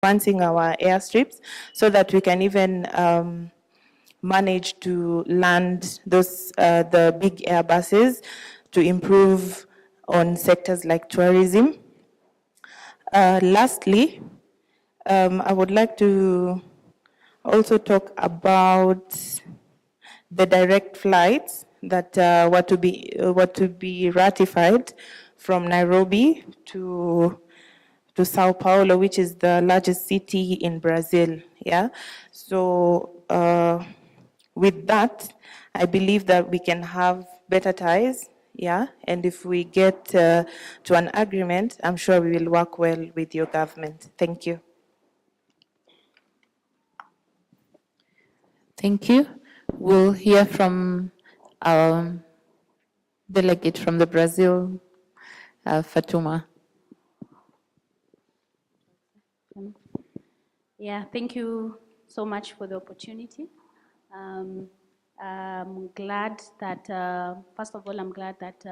advancing our airstrips so that we can even manage to land those the big Airbuses to improve on sectors like tourism. Lastly, I would like to also talk about the direct flights that were to be ratified from Nairobi to Sao Paulo, which is the largest city in Brazil. Yeah, so with that, I believe that we can have better ties. Yeah, and if we get to an agreement, I'm sure we will work well with your government. Thank you. Thank you. We'll hear from our delegate from the Brazil, Fatuma. Yeah, thank you so much for the opportunity. I'm glad that, first of all, I'm glad that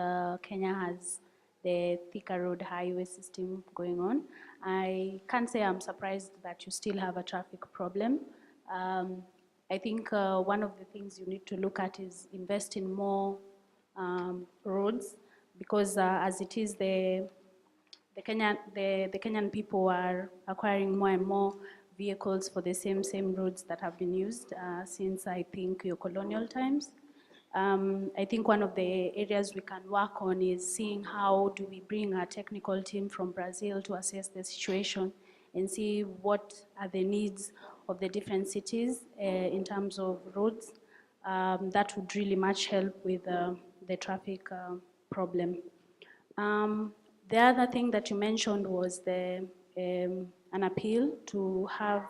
Kenya has the Thika Road highway system going on. I can't say I'm surprised that you still have a traffic problem. I think one of the things you need to look at is invest in more roads, because as it is, the Kenyan people are acquiring more and more vehicles for the same roads that have been used since, I think, your colonial times. I think one of the areas we can work on is seeing how do we bring a technical team from Brazil to assess the situation and see what are the needs of the different cities in terms of roads. That would really much help with the traffic problem. The other thing that you mentioned was an appeal to have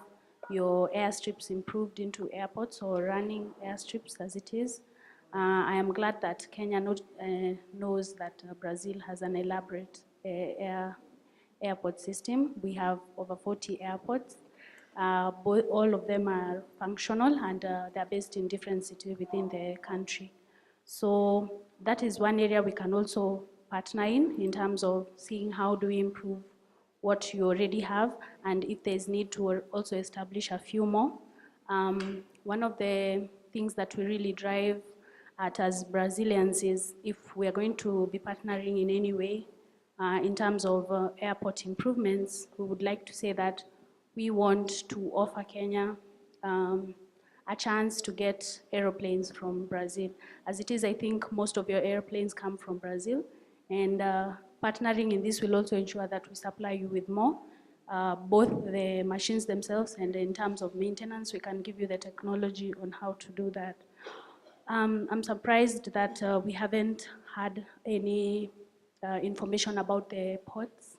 your airstrips improved into airports or running airstrips as it is. I am glad that Kenya knows that Brazil has an elaborate airport system. We have over 40 airports. All of them are functional, and they're based in different cities within the country. So that is one area we can also partner in terms of seeing how do we improve what you already have, and if there's need to also establish a few more. One of the things that we really drive at as Brazilians is, if we are going to be partnering in any way in terms of airport improvements, we would like to say that we want to offer Kenya a chance to get aeroplanes from Brazil. As it is, I think most of your airplanes come from Brazil, and partnering in this will also ensure that we supply you with more, both the machines themselves and in terms of maintenance, we can give you the technology on how to do that. I'm surprised that we haven't had any information about the ports.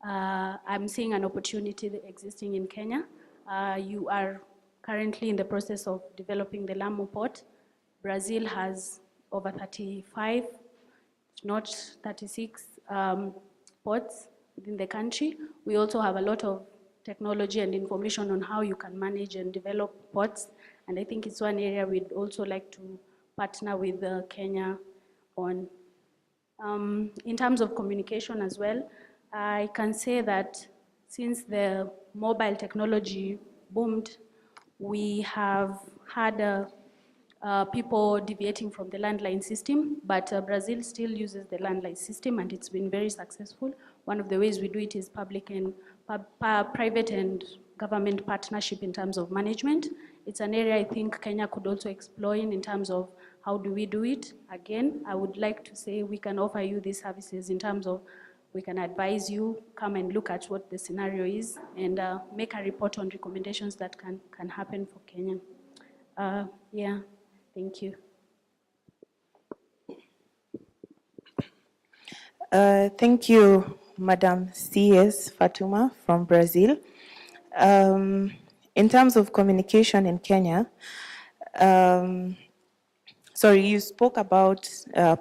I'm seeing an opportunity existing in Kenya. You are currently in the process of developing the Lamu port. Brazil has over 35, not 36 ports within the country. We also have a lot of technology and information on how you can manage and develop ports. And I think it's one area we'd also like to partner with Kenya on. In terms of communication as well, I can say that since the mobile technology boomed, we have had people deviating from the landline system, but Brazil still uses the landline system, and it's been very successful. One of the ways we do it is public and private and government partnership in terms of management. It's an area I think Kenya could also explore in terms of how do we do it. Again, I would like to say we can offer you these services in terms of we can advise you, come and look at what the scenario is, and make a report on recommendations that can happen for Kenya. Yeah, thank you. Thank you, Madam C.S. Fatuma from Brazil. In terms of communication in Kenya, sorry, you spoke about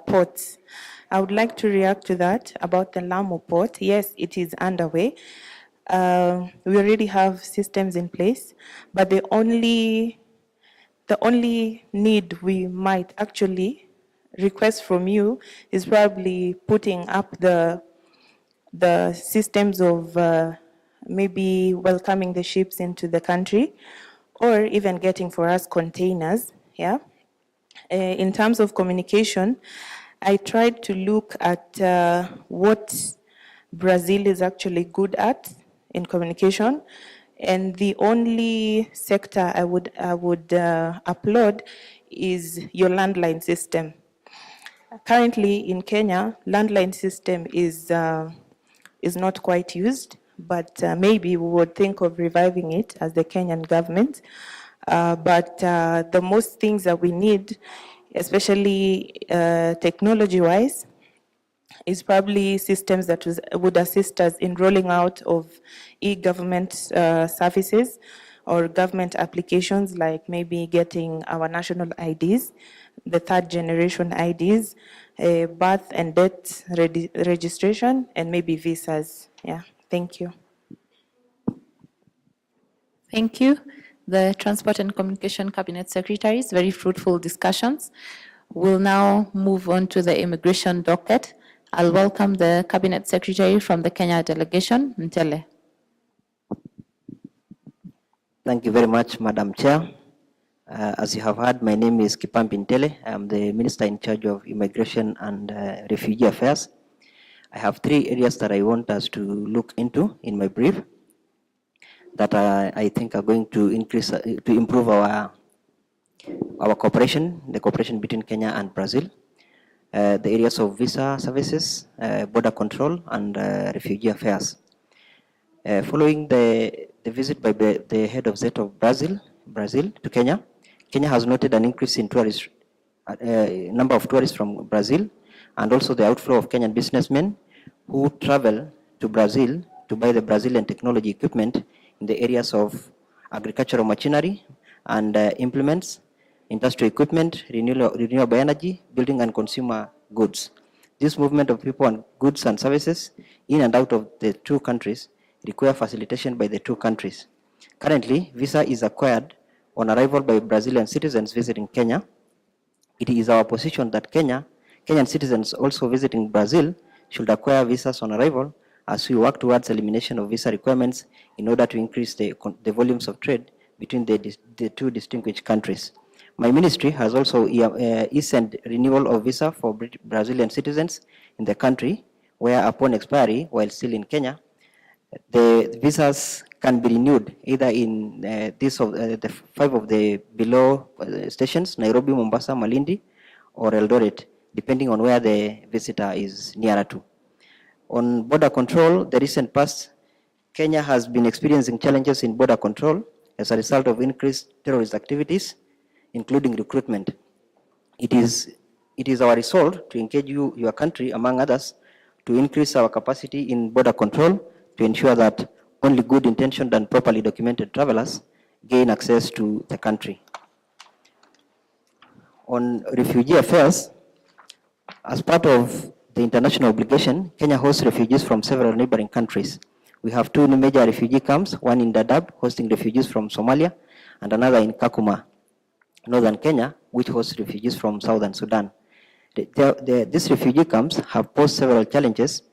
ports. I would like to react to that about the Lamu port. Yes, it is underway. We already have systems in place, but the only need we might actually request from you is probably putting up the systems of maybe welcoming the ships into the country, or even getting for us containers, yeah. In terms of communication, I tried to look at what Brazil is actually good at in communication, and the only sector I would applaud is your landline system. Currently in Kenya, landline system is not quite used, but maybe we would think of reviving it as the Kenyan government. But the most things that we need, especially technology-wise, is probably systems that would assist us in rolling out of e-government services or government applications, like maybe getting our national IDs, the third generation IDs, birth and death registration, and maybe visas. Yeah, thank you. Thank you. The Transport and Communication Cabinet Secretaries, very fruitful discussions. We'll now move on to the immigration docket. I'll welcome the Cabinet Secretary from the Kenya delegation, Mtele. Thank you very much, Madam Chair. As you have heard, my name is Kipambi Ntele. I am the Minister in charge of Immigration and Refugee Affairs. I have 3 areas that I want us to look into in my brief that I think are going to improve our cooperation, the cooperation between Kenya and Brazil. The areas of visa services, border control, and refugee affairs. Following the visit by the head of state of Brazil to Kenya, Kenya has noted an increase in tourists, number of tourists from Brazil, and also the outflow of Kenyan businessmen who travel to Brazil to buy the Brazilian technology equipment in the areas of agricultural machinery and implements, industrial equipment, renewable energy, building and consumer goods. This movement of people and goods and services in and out of the 2 countries require facilitation by the 2 countries. Currently, visa is acquired on arrival by Brazilian citizens visiting Kenya. It is our position that Kenyan citizens also visiting Brazil should acquire visas on arrival as we work towards elimination of visa requirements in order to increase the volumes of trade between the 2 distinguished countries. My ministry has also sent renewal of visa for Brazilian citizens in the country, where upon expiry, while still in Kenya, the visas can be renewed either in the 5 of the below stations, Nairobi, Mombasa, Malindi, or Eldoret, depending on where the visitor is nearer to. On border control, the recent past, Kenya has been experiencing challenges in border control as a result of increased terrorist activities, including recruitment. It is our resolve to engage your country, among others, to increase our capacity in border control to ensure that only good intentioned and properly documented travelers gain access to the country. On refugee affairs, as part of the international obligation, Kenya hosts refugees from several neighboring countries. We have 2 major refugee camps, one in Dadaab, hosting refugees from Somalia, and another in Kakuma, northern Kenya, which hosts refugees from southern Sudan. These refugee camps have posed several challenges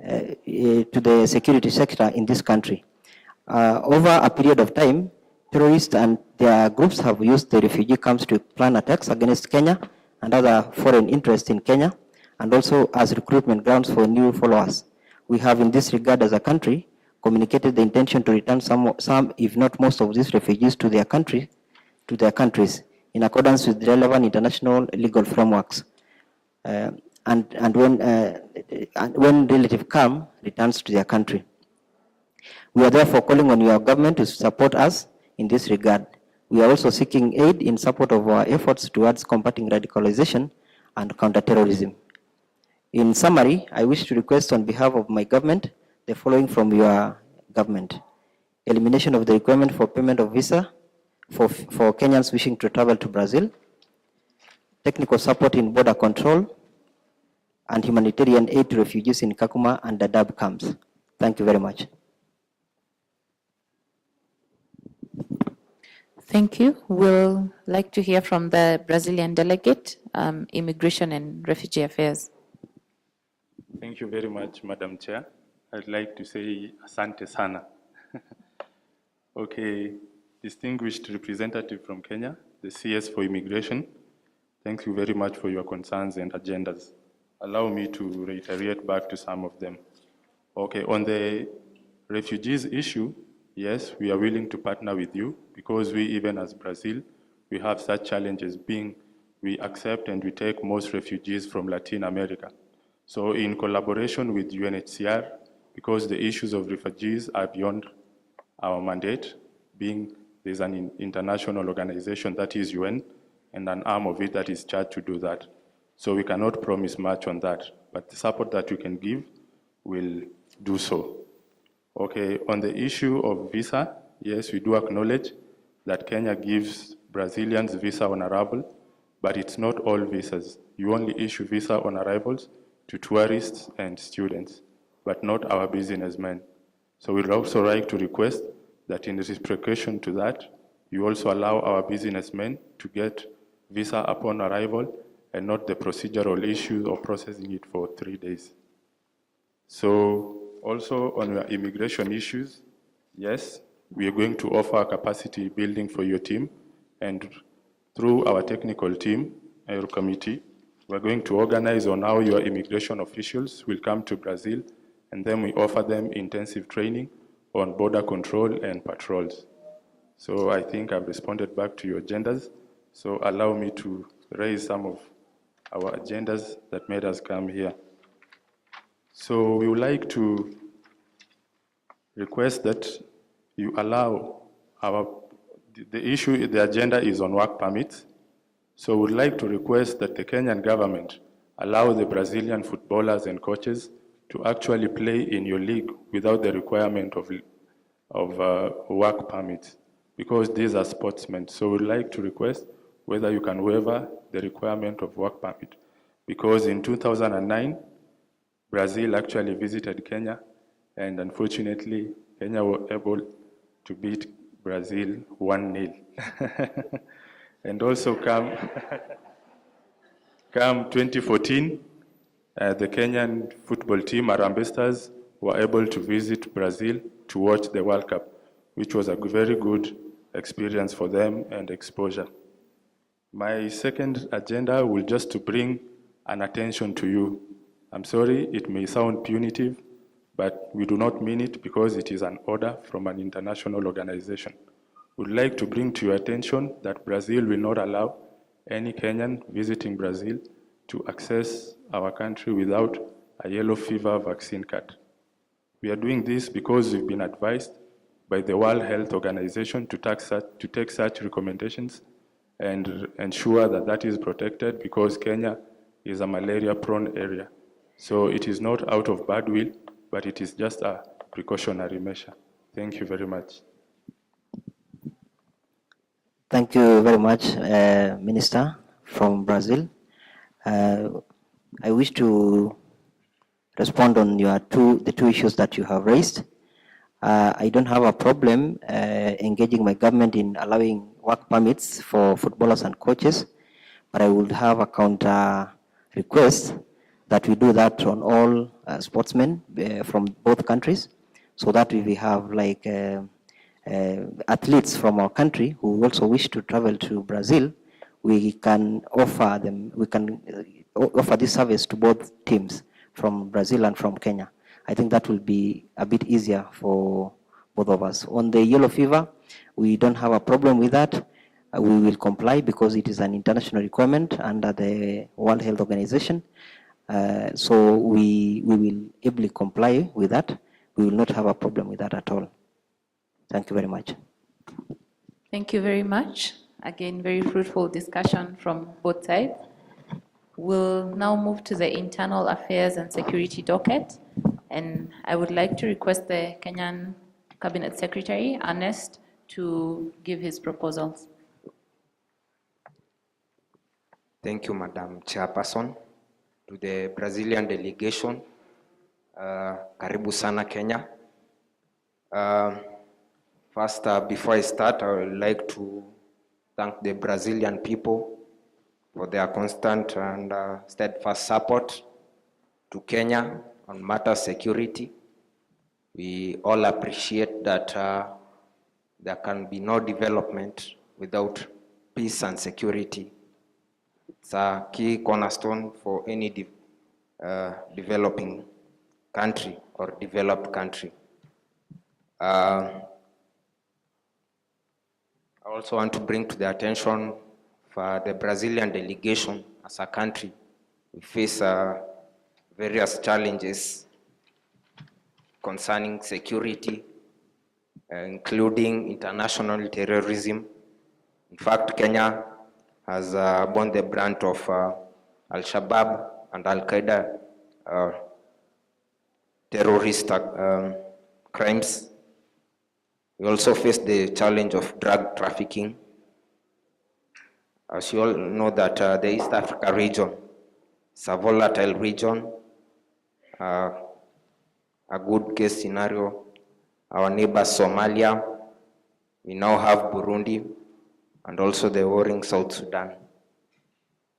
to the security sector in this country. Over a period of time, terrorists and their groups have used the refugee camps to plan attacks against Kenya and other foreign interests in Kenya, and also as recruitment grounds for new followers. We have, in this regard as a country, communicated the intention to return some, if not most, of these refugees to their countries, in accordance with relevant international legal frameworks. And when relative come, returns to their country. We are therefore calling on your government to support us in this regard. We are also seeking aid in support of our efforts towards combating radicalization and counterterrorism. In summary, I wish to request on behalf of my government the following from your government: elimination of the requirement for payment of visa for Kenyans wishing to travel to Brazil, technical support in border control, and humanitarian aid to refugees in Kakuma and Dadaab camps. Thank you very much. Thank you. We'll like to hear from the Brazilian delegate, Immigration and Refugee Affairs. Thank you very much, Madam Chair. I'd like to say asante sana. Okay, distinguished representative from Kenya, the CS for Immigration, thank you very much for your concerns and agendas. Allow me to reiterate back to some of them. Okay, on the refugees issue, yes, we are willing to partner with you because we, even as Brazil, we have such challenges being we accept and we take most refugees from Latin America. So in collaboration with UNHCR, because the issues of refugees are beyond our mandate, being there's an international organization that is UN and an arm of it that is charged to do that. So we cannot promise much on that, but the support that we can give will do so. Okay, on the issue of visa, yes, we do acknowledge that Kenya gives Brazilians visa on arrival, but it's not all visas. You only issue visa on arrivals to tourists and students, but not our businessmen. So we'd also like to request that in reciprocation to that, you also allow our businessmen to get visa upon arrival and not the procedural issues of processing it for 3 days. So also on your immigration issues, yes, we are going to offer capacity building for your team, and through our technical team, our committee, we're going to organize on how your immigration officials will come to Brazil, and then we offer them intensive training on border control and patrols. So I think I've responded back to your agendas. So allow me to raise some of our agendas that made us come here. So we would like to request that you allow the issue, the agenda is on work permits. So we would like to request that the Kenyan government allow the Brazilian footballers and coaches to actually play in your league without the requirement of work permits, because these are sportsmen. So we'd like to request whether you can waiver the requirement of work permit, because in 2009, Brazil actually visited Kenya, and unfortunately, Kenya were able to beat Brazil 1-0. And also come 2014, the Kenyan football team, Harambee Stars, were able to visit Brazil to watch the World Cup, which was a very good experience for them and exposure. My second agenda will just to bring an attention to you. I'm sorry, it may sound punitive, but we do not mean it because it is an order from an international organization. We'd like to bring to your attention that Brazil will not allow any Kenyan visiting Brazil to access our country without a yellow fever vaccine card. We are doing this because we've been advised by the World Health Organization to take such recommendations and ensure that that is protected, because Kenya is a malaria-prone area. So it is not out of bad will, but it is just a precautionary measure. Thank you very much. Thank you very much, Minister from Brazil. I wish to respond on the two issues that you have raised. I don't have a problem engaging my government in allowing work permits for footballers and coaches, but I would have a counter request that we do that on all sportsmen from both countries, so that we have like athletes from our country who also wish to travel to Brazil, we can offer them, offer this service to both teams from Brazil and from Kenya. I think that will be a bit easier for both of us. On the yellow fever, we don't have a problem with that. We will comply because it is an international requirement under the World Health Organization. So we will ably comply with that. We will not have a problem with that at all. Thank you very much. Thank you very much. Again, very fruitful discussion from both sides. We'll now move to the Internal Affairs and Security docket. And I would like to request the Kenyan Cabinet Secretary, Ernest, to give his proposals. Thank you, Madam Chairperson. To the Brazilian delegation, karibu sana Kenya. First, before I start, I would like to thank the Brazilian people for their constant and steadfast support to Kenya on matter security. We all appreciate that there can be no development without peace and security. It's a key cornerstone for any developing country or developed country. I also want to bring to the attention for the Brazilian delegation as a country. We face various challenges concerning security, including international terrorism. In fact, Kenya has borne the brunt of Al-Shabaab and Al-Qaeda terrorist crimes. We also face the challenge of drug trafficking. As you all know that the East Africa region is a volatile region. A good case scenario, our neighbor Somalia, we now have Burundi, and also the warring South Sudan.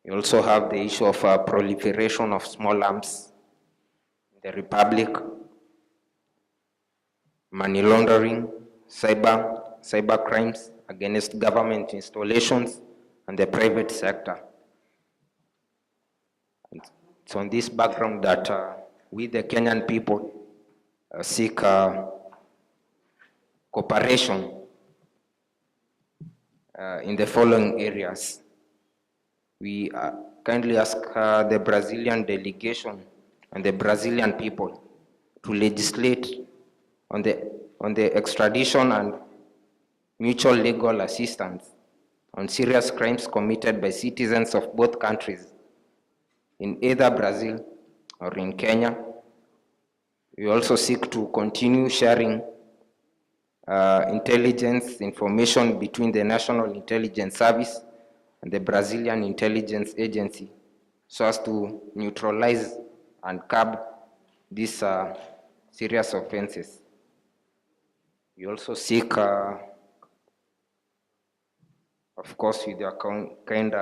We also have the issue of proliferation of small arms in the Republic, money laundering, cyber crimes against government installations and the private sector. It's on this background that we, the Kenyan people, seek cooperation in the following areas. We kindly ask the Brazilian delegation and the Brazilian people to legislate on the extradition and mutual legal assistance on serious crimes committed by citizens of both countries in either Brazil or in Kenya. We also seek to continue sharing intelligence information between the National Intelligence Service and the Brazilian Intelligence Agency so as to neutralize and curb these serious offenses. We also seek, of course, with your kind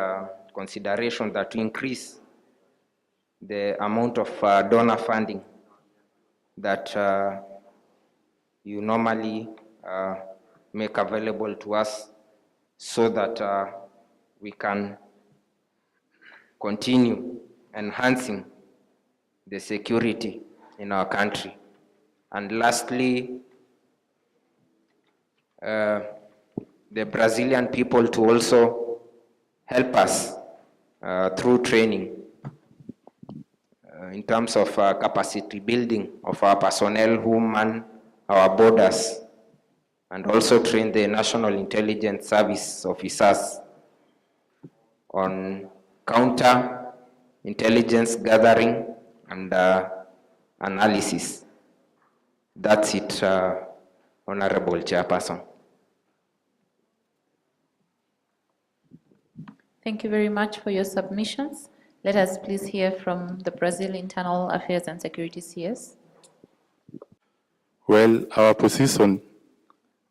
consideration that to increase the amount of donor funding that you normally make available to us so that we can continue enhancing the security in our country. And lastly, the Brazilian people to also help us through training in terms of capacity building of our personnel who man our borders, and also train the National Intelligence Service officers on counter intelligence gathering and analysis. That's it, Honorable Chairperson. Thank you very much for your submissions. Let us please hear from the Brazil Internal Affairs and Security CS. Well, our position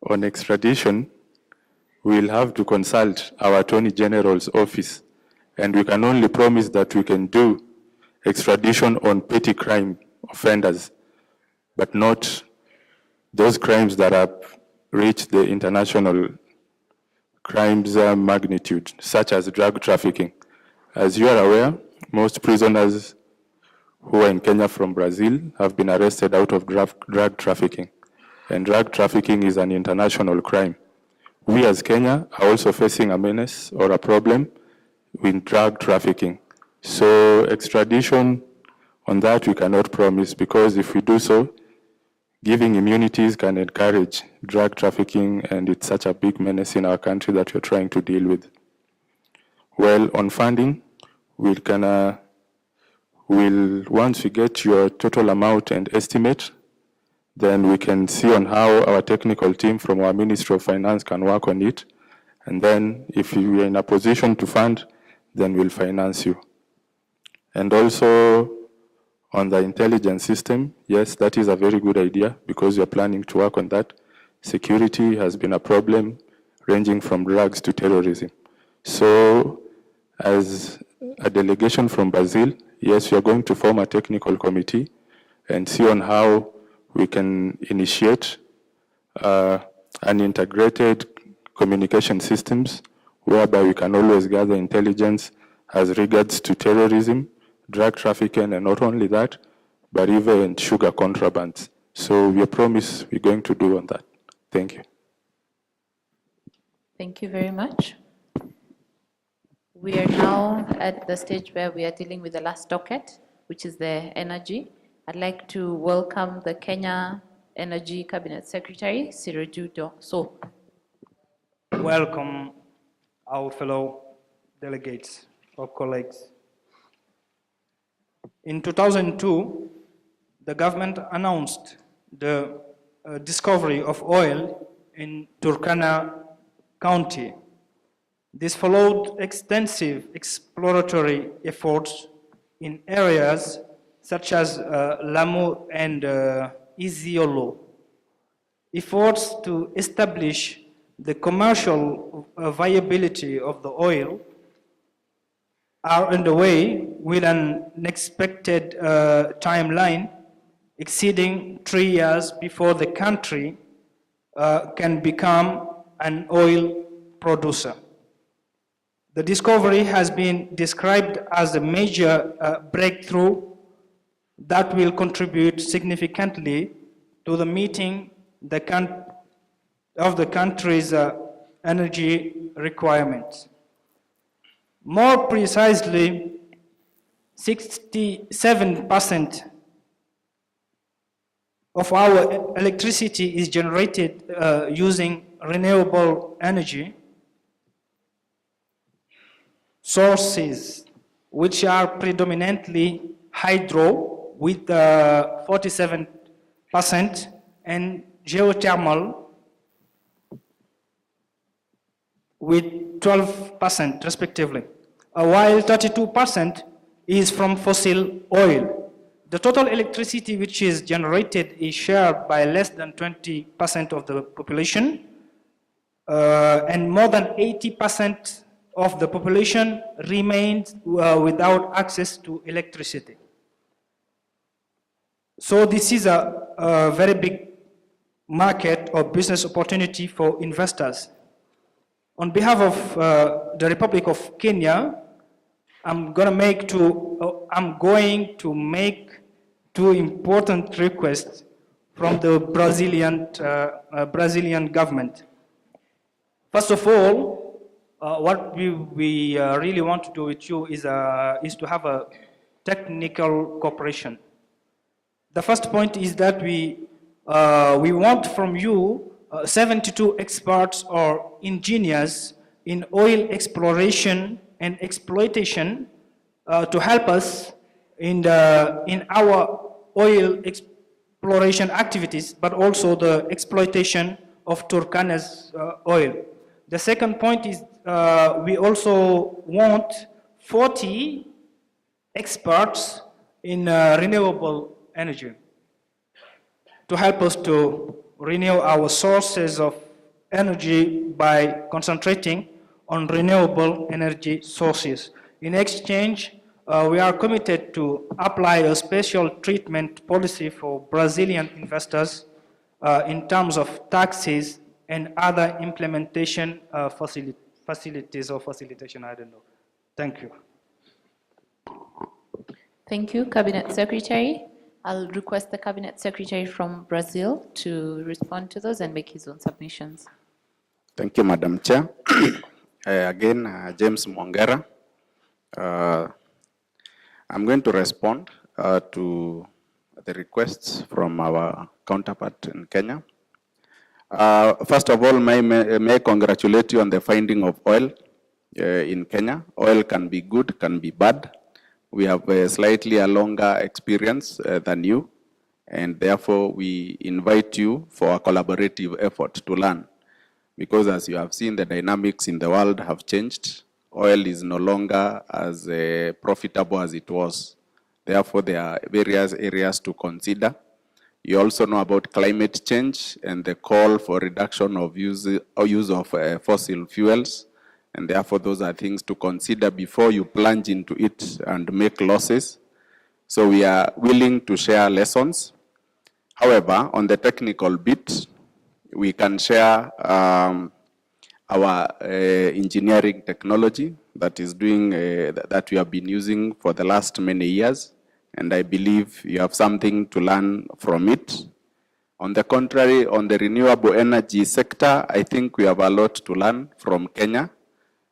on extradition, we'll have to consult our Attorney General's office, and we can only promise that we can do extradition on petty crime offenders, but not those crimes that have reached the international crimes magnitude, such as drug trafficking. As you are aware, most prisoners who are in Kenya from Brazil have been arrested out of drug trafficking. And drug trafficking is an international crime. We as Kenya are also facing a menace or a problem with drug trafficking. So extradition on that we cannot promise, because if we do so, giving immunities can encourage drug trafficking, and it's such a big menace in our country that we're trying to deal with. Well, on funding, once we get your total amount and estimate, then we can see on how our technical team from our Ministry of Finance can work on it. And then if we are in a position to fund, then we'll finance you. And also on the intelligence system, yes, that is a very good idea because you're planning to work on that. Security has been a problem ranging from drugs to terrorism. So as a delegation from Brazil, yes, we are going to form a technical committee and see on how we can initiate an integrated communication systems whereby we can always gather intelligence as regards to terrorism, drug trafficking, and not only that, but even sugar contrabands. So we promise we're going to do on that. Thank you. Thank you very much. We are now at the stage where we are dealing with the last docket, which is the energy. I'd like to welcome the Kenya Energy Cabinet Secretary, Siroju So. Welcome our fellow delegates or colleagues. In 2002, the government announced the discovery of oil in Turkana County. This followed extensive exploratory efforts in areas such as Lamu and Isiolo. Efforts to establish the commercial viability of the oil are underway with an unexpected timeline exceeding 3 years before the country can become an oil producer. The discovery has been described as a major breakthrough that will contribute significantly to the meeting of the country's energy requirements. More precisely, 67% of our electricity is generated using renewable energy sources, which are predominantly hydro with 47% and geothermal with 12% respectively, while 32% is from fossil oil. The total electricity which is generated is shared by less than 20% of the population, and more than 80% of the population remains without access to electricity. So this is a very big market or business opportunity for investors. On behalf of the Republic of Kenya, I'm going to make two important requests from the Brazilian government. First of all, what we really want to do with you is to have a technical cooperation. The first point is that we want from you 72 experts or engineers in oil exploration and exploitation to help us in our oil exploration activities, but also the exploitation of Turkana's oil. The second point is we also want 40 experts in renewable energy to help us to renew our sources of energy by concentrating on renewable energy sources. In exchange, we are committed to apply a special treatment policy for Brazilian investors in terms of taxes and other implementation facilities or facilitation, I don't know. Thank you. Thank you, Cabinet Secretary. I'll request the Cabinet Secretary from Brazil to respond to those and make his own submissions. Thank you, Madam Chair. Again, James Mwongera. I'm going to respond to the requests from our counterpart in Kenya. First of all, may I congratulate you on the finding of oil in Kenya. Oil can be good, can be bad. We have a slightly longer experience than you, and therefore we invite you for a collaborative effort to learn. Because as you have seen, the dynamics in the world have changed. Oil is no longer as profitable as it was. Therefore, there are various areas to consider. You also know about climate change and the call for reduction of use of fossil fuels. And therefore, those are things to consider before you plunge into it and make losses. So we are willing to share lessons. However, on the technical bit, we can share our engineering technology that is doing that we have been using for the last many years, and I believe you have something to learn from it. On the contrary, on the renewable energy sector, I think we have a lot to learn from Kenya.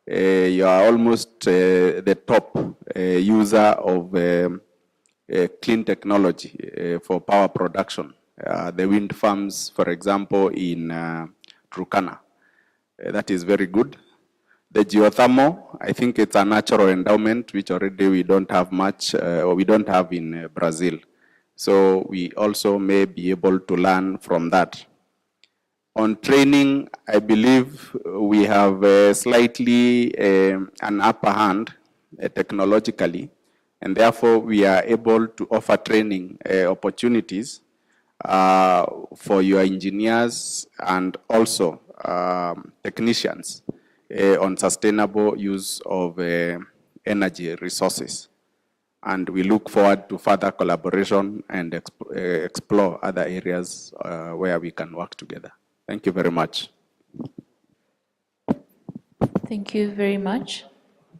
You are almost the top user of clean technology for power production. The wind farms, for example, in Turkana. That is very good. The geothermal, I think it's a natural endowment which already we don't have much, or we don't have in Brazil. So we also may be able to learn from that. On training, I believe we have slightly an upper hand technologically, and therefore we are able to offer training opportunities for your engineers and also technicians on sustainable use of energy resources. And we look forward to further collaboration and explore other areas where we can work together. Thank you very much. Thank you very much,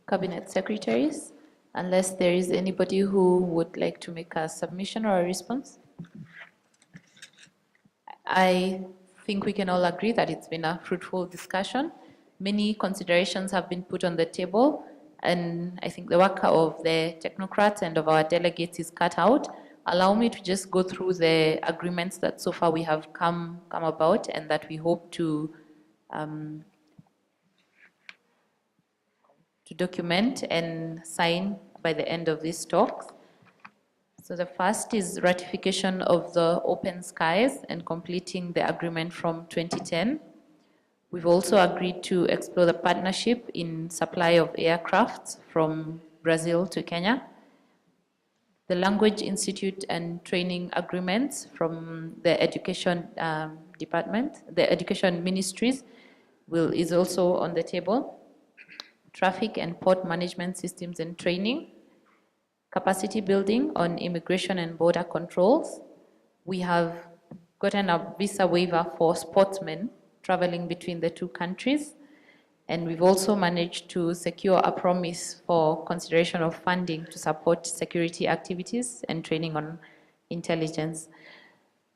Cabinet Secretaries. Unless there is anybody who would like to make a submission or a response. I think we can all agree that it's been a fruitful discussion. Many considerations have been put on the table, and I think the work of the technocrats and of our delegates is cut out. Allow me to just go through the agreements that so far we have come about and that we hope to document and sign by the end of these talks. So the first is ratification of the Open Skies and completing the agreement from 2010. We've also agreed to explore the partnership in supply of aircrafts from Brazil to Kenya. The Language Institute and training agreements from the Education Department, the Education Ministries is also on the table. Traffic and port management systems and training. Capacity building on immigration and border controls. We have gotten a visa waiver for sportsmen traveling between the two countries. And we've also managed to secure a promise for consideration of funding to support security activities and training on intelligence.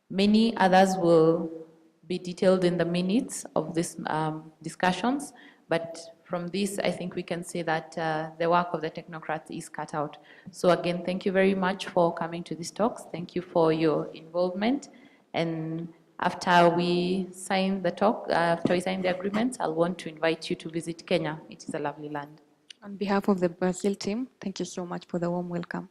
Many others will be detailed in the minutes of these discussions, but from this, I think we can say that the work of the technocrats is cut out. So again, thank you very much for coming to these talks. Thank you for your involvement. And after we sign the agreements, I'll want to invite you to visit Kenya. It is a lovely land. On behalf of the Brazil team, thank you so much for the warm welcome.